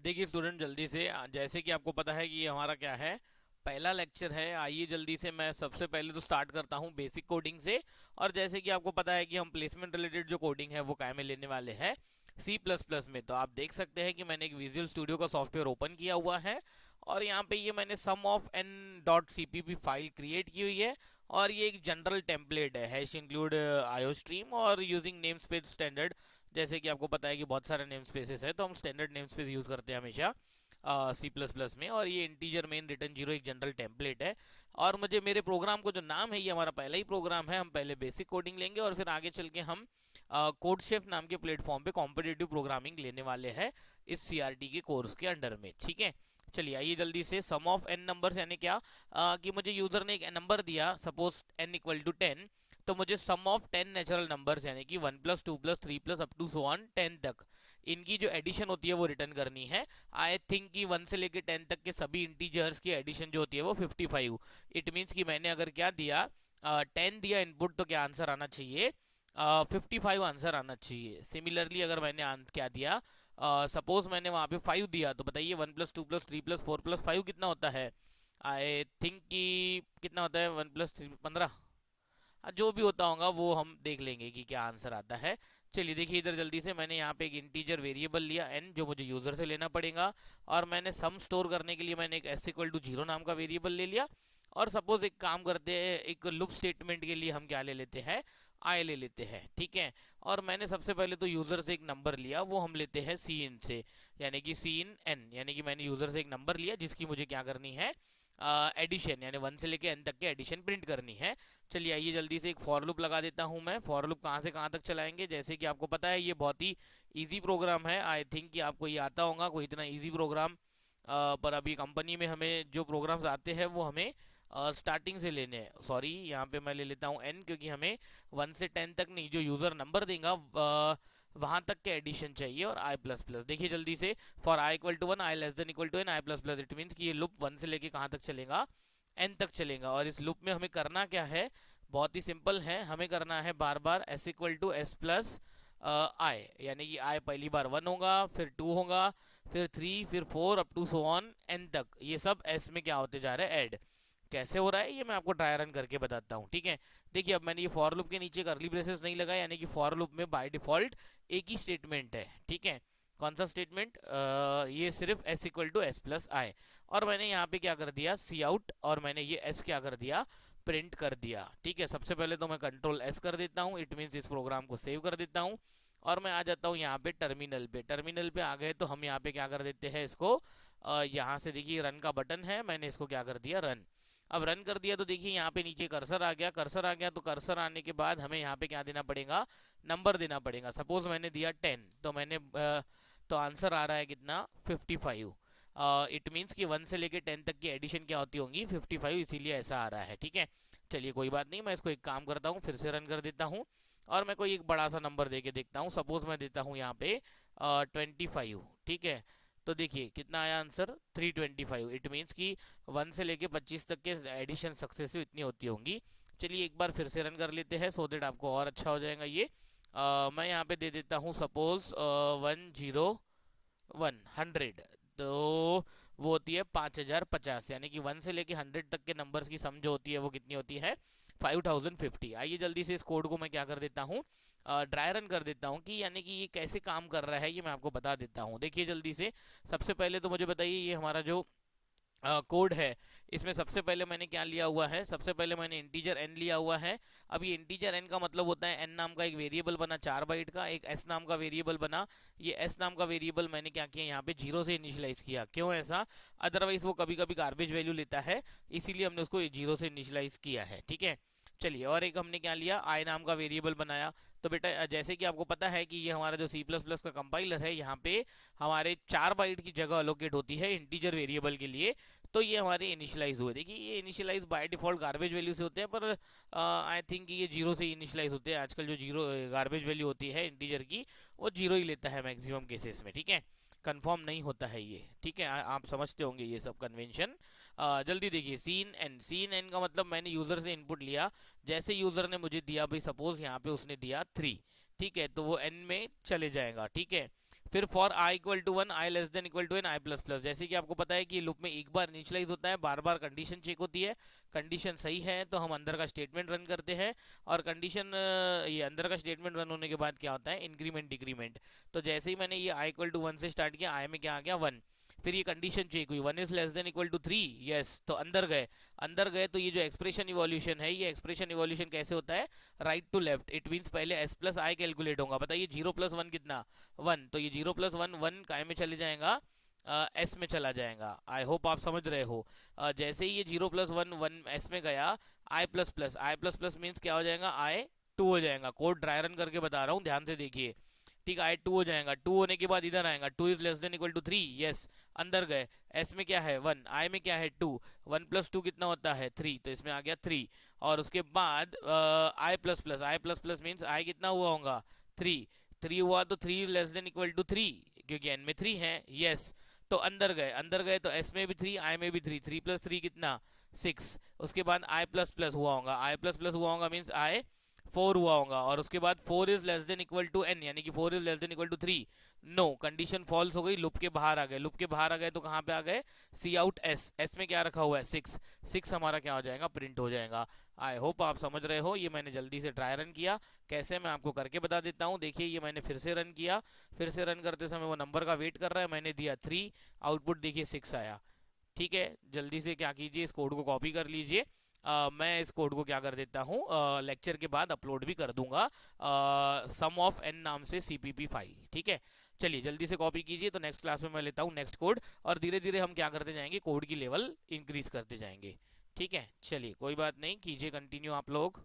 देखिए स्टूडेंट, जल्दी से जैसे कि आपको पता है कि ये हमारा क्या है, पहला लेक्चर है। आइए जल्दी से मैं सबसे पहले तो स्टार्ट करता हूँ बेसिक कोडिंग से। और जैसे कि आपको पता है कि हम प्लेसमेंट रिलेटेड जो कोडिंग है वो काय में लेने वाले हैं, सी प्लस प्लस में। तो आप देख सकते हैं कि मैंने एक विजुअल स्टूडियो का सॉफ्टवेयर ओपन किया हुआ है और यहाँ पे ये मैंने sum of N dot CPP file create की हुई है। और ये एक जनरल टेम्पलेट है, हैश इंक्लूड आईओ स्ट्रीम और यूजिंग नेम स्पेस स्टैंडर्ड। जैसे कि आपको पता है कि बहुत सारे नेम स्पेसेस है, तो हम स्टैंडर्ड नेम स्पेस यूज़ करते हैं हमेशा सी प्लस प्लस में। और ये इंटीजर मेन रिटर्न जीरो एक जनरल टेम्पलेट है। और मुझे मेरे प्रोग्राम को जो नाम है, ये हमारा पहला ही प्रोग्राम है। हम पहले बेसिक कोडिंग लेंगे और फिर आगे चल के हम कोड शेफ नाम के प्लेटफॉर्म पे कॉम्पिटिटिव प्रोग्रामिंग लेने वाले हैं इस सीआरटी के कोर्स के अंडर में। ठीक है, चलिए आइए जल्दी से सम ऑफ एन नंबर्स यानी क्या, कि मुझे यूजर ने एक नंबर दिया, सपोज एन इक्वल टू 10। तो मुझे सम ऑफ 10 नेचुरल नंबर्स यानी कि 1 plus 2 plus 3 plus up to so on 10 तक, इनकी जो एडिशन होती है वो रिटर्न करनी है। आई थिंक कि 1 से लेके 10 तक के सभी इंटीजर्स की एडिशन जो होती है वो 55। इट मीन्स कि मैंने अगर क्या दिया, 10 दिया इनपुट, तो क्या आंसर आना चाहिए, 55 आंसर आना चाहिए। सिमिलरली अगर मैंने क्या दिया, सपोज मैंने वहां पे 5 दिया, तो बताइए 1 प्लस 2 प्लस 3 प्लस 4 प्लस 5 कितना होता है। आई थिंक कि कितना होता है, 1 प्लस 3 15। जो भी होता होगा वो हम देख लेंगे कि क्या आंसर आता है। चलिए देखिए इधर जल्दी से, मैंने यहाँ पे एक इंटीजर वेरिएबल लिया n, जो मुझे यूजर से लेना पड़ेगा। और मैंने सम स्टोर करने के लिए मैंने एक s इक्वल टू जीरो नाम का वेरिएबल ले लिया। और सपोज एक काम करते हैं, एक लूप स्टेटमेंट के लिए हम क्या ले लेते हैं, आई ले लेते हैं। ठीक है, और मैंने सबसे पहले तो यूजर से एक नंबर लिया, वो हम लेते हैं सी इन से, यानी कि सी इन एन, यानी कि मैंने यूजर से एक नंबर लिया जिसकी मुझे क्या करनी है, एडिशन, यानी 1 से लेके n तक के एडिशन प्रिंट करनी है। चलिए आइए जल्दी से एक फॉर लूप लगा देता हूं मैं। फॉर लूप कहाँ से कहाँ तक चलाएंगे, जैसे कि आपको पता है ये बहुत ही इजी प्रोग्राम है। आई थिंक कि आपको ये आता होगा, कोई इतना इजी प्रोग्राम पर अभी कंपनी में हमें जो प्रोग्राम्स आते हैं वो हमें स्टार्टिंग से लेने हैं। सॉरी, यहाँ पे मैं ले लेता हूँ n, क्योंकि हमें 1 से 10 तक नहीं, जो यूजर नंबर देगा वहां तक के एडिशन चाहिए। और आई प्लस प्लस देखिए जल्दी से, for i equal to 1 i less than equal to n i plus plus, it means कि ये लूप 1 से लेके कहाँ तक चलेगा, एन तक चलेगा। और इस लूप में हमें करना क्या है, बहुत ही सिंपल है, हमें करना है बार बार S equal to S plus I, यानी कि आई पहली बार 1 होगा, फिर 2 होगा, फिर 3, फिर 4 up to so on n तक। ये सब एस में क्या होते जा रहा है, ऐड। कैसे हो रहा है ये मैं आपको ट्राई रन करके बताता हूँ। ठीक है, देखिए अब मैंने ये फॉर लूप के नीचे करली ब्रेसेस नहीं लगाया, यानी कि फॉर लूप में बाय डिफॉल्ट एक ही स्टेटमेंट है। ठीक है, कौन सा स्टेटमेंट, ये सिर्फ S equal to S plus I. और मैंने यहाँ पे क्या कर दिया, सी आउट, और मैंने ये एस क्या कर दिया, प्रिंट कर दिया। ठीक है, सबसे पहले तो मैं कंट्रोल एस कर देता हूँ, इट मीन्स इस प्रोग्राम को सेव कर देता हूँ। और मैं आ जाता हूँ यहाँ पे टर्मिनल पे। टर्मिनल पे आ गए तो हम यहाँ पे क्या कर देते हैं इसको, यहाँ से देखिए रन का बटन है, मैंने इसको क्या कर दिया, रन। अब रन कर दिया तो देखिए यहाँ पे नीचे कर्सर आ गया। कर्सर आ गया तो कर्सर आने के बाद हमें यहाँ पे क्या देना पड़ेगा, नंबर देना पड़ेगा। सपोज मैंने दिया 10, तो मैंने तो आंसर आ रहा है कितना, 55। इट मीन्स कि 1 से लेके 10 तक की एडिशन क्या होती होंगी, 55, इसीलिए ऐसा आ रहा है। ठीक है, चलिए कोई बात नहीं, मैं इसको एक काम करता हूँ, फिर से रन कर देता हूँ। और मैं कोई एक बड़ा सा नंबर दे के देखता हूँ, सपोज मैं देता हूँ यहाँ पे 25। ठीक है, तो देखिए कितना आया आंसर, 325। इट मीन्स कि 1 से लेके 25 तक के एडिशन सक्सेसिव इतनी होती होंगी। चलिए एक बार फिर से रन कर लेते हैं, सो देट आपको और अच्छा हो जाएगा ये। मैं यहाँ पे दे देता हूँ सपोज 101 तो वो होती है 5050, यानी कि 1 से लेके 100 तक के नंबर्स की सम जो होती है वो कितनी होती है, 5050। आइए जल्दी से इस कोड को मैं क्या कर देता हूँ, ड्राई रन कर देता हूँ, कि यानी कि ये कैसे काम कर रहा है ये मैं आपको बता देता हूँ। देखिए जल्दी से, सबसे पहले तो मुझे बताइए ये हमारा जो कोड है, इसमें सबसे पहले मैंने क्या लिया हुआ है, सबसे पहले मैंने इंटीजर n लिया हुआ है। अब ये इंटीजर n का मतलब होता है n नाम का एक वेरिएबल बना 4 बाइट का, एक s नाम का वेरिएबल बना। ये s नाम का वेरिएबल मैंने क्या किया, यहाँ पे जीरो से इनिशियलाइज किया। क्यों ऐसा, अदरवाइज वो कभी कभी गार्बेज वैल्यू लेता है, इसीलिए हमने उसको जीरो से इनिशियलाइज किया है। ठीक है, चलिए और एक हमने क्या लिया, आई नाम का वेरिएबल बनाया। तो बेटा जैसे कि आपको पता है कि ये हमारा जो सी प्लस प्लस का कंपाइलर है, यहाँ पे हमारे 4 बाइट की जगह अलोकेट होती है इंटीजर वेरिएबल के लिए। तो ये हमारे इनिशियलाइज हुए। देखिए ये initialise by default garbage value से होते हैं, पर आई थिंक ये जीरो से इनिशियलाइज होते हैं। आजकल जो जीरो गार्बेज वैल्यू होती है इंटीजर की, वो जीरो ही लेता है मैक्सिमम केसेस में। ठीक है, कंफर्म नहीं होता है ये। ठीक है, आप समझते होंगे ये सब कन्वेंशन। जल्दी देखिए, सीन एन, सीन एन का मतलब मैंने यूजर से इनपुट लिया। जैसे यूजर ने मुझे दिया, भाई सपोज यहाँ पे उसने दिया 3, ठीक है, तो वो एन में चले जाएगा। ठीक है, फिर for i equal to 1, i less than equal to n, i plus plus. जैसे कि आपको पता है कि लूप में एक बार इनिशियलाइज होता है, बार बार कंडीशन चेक होती है, कंडीशन सही है तो हम अंदर का स्टेटमेंट रन करते हैं, और कंडीशन ये अंदर का स्टेटमेंट रन होने के बाद क्या होता है, इंक्रीमेंट डिक्रीमेंट। तो जैसे ही मैंने ये आई इक्वल टू 1 से स्टार्ट किया, आई में क्या आ गया 1, फिर ये कंडीशन चेक हुई 1 is less than equal to 3, yes, तो अंदर गए, अंदर गए तो ये जो एक्सप्रेशन इवोल्यूशन है, ये एक्सप्रेशन इवोल्यूशन कैसे होता है, right to left. It means पहले एस प्लस आई कैलकुलेट होगा। बताइए 0 प्लस 1 कितना, 1, तो ये 0 प्लस 1 1 काय में चले जाएगा, एस में चला जाएगा। आई होप आप समझ रहे हो। जैसे ही ये 0 प्लस 1 1 एस में गया, आई plus plus, I plus plus means क्या हो जाएगा, आई 2 हो जाएगा। कोड ड्राई रन करके बता रहा हूँ, ध्यान से देखिए, ठीक है, आई 2 हो जाएगा। 2 होने के बाद इधर आएगा, 2 is less than equal to 3, yes, अंदर गए, एस में क्या है 1, आई में क्या है 2, 1 प्लस 2 कितना होता है 3, तो इसमें आ गया 3। और उसके बाद I plus plus, I plus plus means I कितना हुआ होगा 3, 3 हुआ तो 3 लेस देन इक्वल टू 3, क्योंकि एन में 3 है, यस, तो अंदर गए, अंदर गए तो एस में भी 3, आई में भी 3, 3 प्लस 3 कितना 6। उसके बाद आई प्लस प्लस हुआ होगा, आई प्लस प्लस हुआ होगा मीन्स आई 4 हुआ होगा, और उसके बाद 4 is less than equal to n, यानी कि 4 is less than equal to 3, no, condition false हो गई, लूप के बाहर आ गए, लूप के बाहर आ गए तो कहाँ पे आ गए, सी आउट एस, एस में क्या रखा हुआ है 6, 6 हमारा क्या हो जाएगा, प्रिंट हो जाएगा। आई होप आप समझ रहे हो। ये मैंने जल्दी से ट्राई रन किया, कैसे मैं आपको करके बता देता हूँ। देखिए ये मैंने फिर से रन किया, फिर से रन करते समय वो नंबर का वेट कर रहा है, मैंने दिया 3, आउटपुट देखिए 6 आया। ठीक है, जल्दी से क्या कीजिए, इस कोड को कॉपी कर लीजिए। मैं इस कोड को क्या कर देता हूँ, लेक्चर के बाद अपलोड भी कर दूंगा सम ऑफ एन नाम से सीपीपी फाइल। ठीक है, चलिए जल्दी से कॉपी कीजिए। तो नेक्स्ट क्लास में मैं लेता हूँ नेक्स्ट कोड, और धीरे धीरे हम क्या करते जाएंगे, कोड की लेवल इंक्रीज करते जाएंगे। ठीक है, चलिए कोई बात नहीं, कीजिए कंटिन्यू आप लोग।